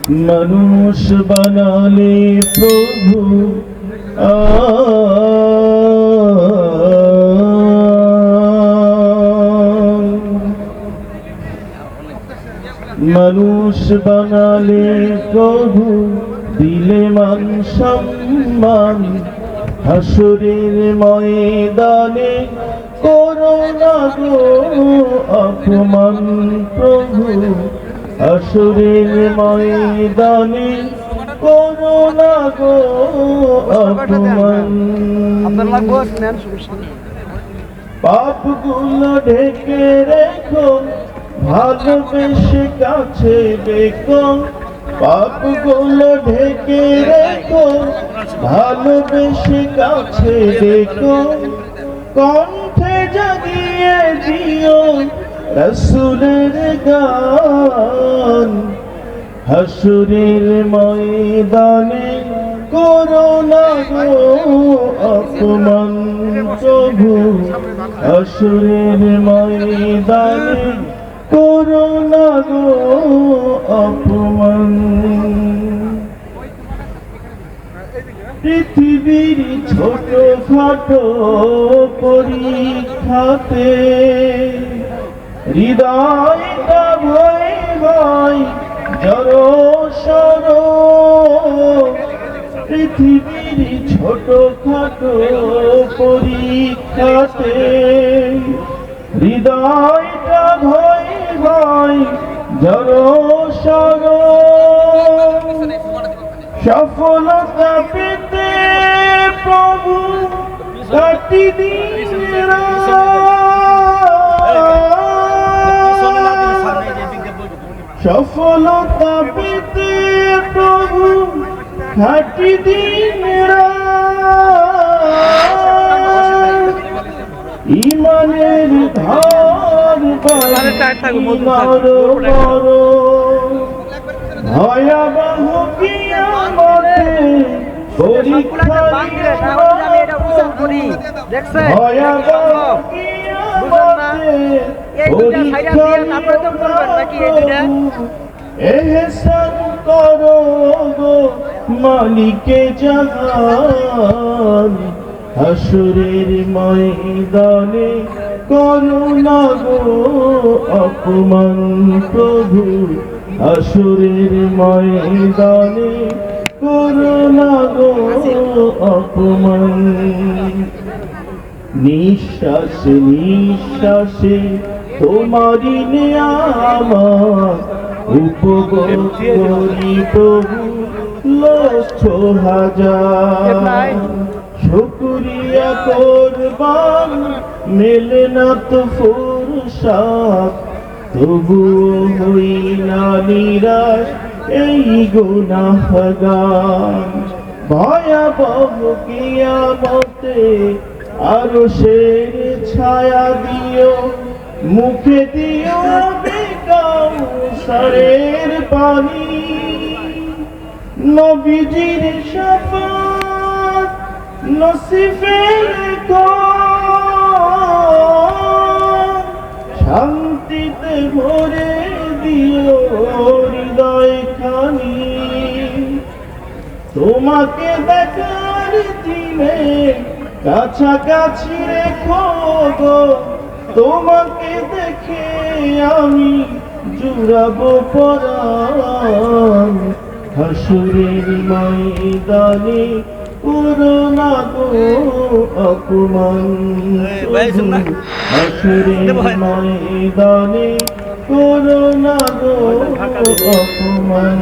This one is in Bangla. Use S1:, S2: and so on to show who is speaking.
S1: মানুষ বানালে প্রভু মানুষ বানালে প্রভু দিলে মান সম্মান হাসরের ময়দানে করোনা গো অপমান প্রভু হাসরের ময়দানে করোনা গো অপমান পাপগুলো ঢেকে রেখো ভালোবেসে কাছে দেখো পাপগুলো ঢেকে রেখো ভালোবেসে কাছে দেখো কণ্ঠে জাগিয়ে দিও রাসূলের গান হাসরের ময়দানে করোনা গো অপমান প্রভু হাসরের ময়দানে করোনা গো অপমান পৃথিবীর ছোট খাটো পরীক্ষাতে হৃদয়টা ভয় ভয় জড়সড় পৃথিবীর ছোট খাটো পরীক্ষাতে হৃদয়টা ভয় ভয় জড়সড় সফলতা পেতে প্রভু কাটি দিন সফলতা পেতে প্রভু কাটি দিন ইমানের ধার ভয়াবহ কিয়ামতে পরীক্ষা ভয়াবহ কিয়ামতে এহসান করো গো মালিকে জাহান হাসরের ময়দানে করুণা গো অপমান প্রভু হাসরের ময়দানে করুণা গো অপমান নিঃশ্বাসে নিঃশ্বাসে তোমারি নিয়ামত উপভোগ করি প্রভু লক্ষ হাজার শুকরিয়া করবান মেলে না তো ফুরসাত তবুও হই না নিরাশ এই গুনাহগার ভয়াবহ কিয়ামতে আরশের ছায়া দিও মুখে দিও কাউসারের পানি নবীজির শাফাত নসিবের শান্তিতে ভরে দিও হৃদয় খানি তোমাকে দেখার দিনে কাছাকাছি রেখো গো তোমাকে দেখে আমি জুড়াবো পরাণ হাসরের ময়দানে করুণা গো অপমান হাসরের ময়দানে করুণা গো অপমান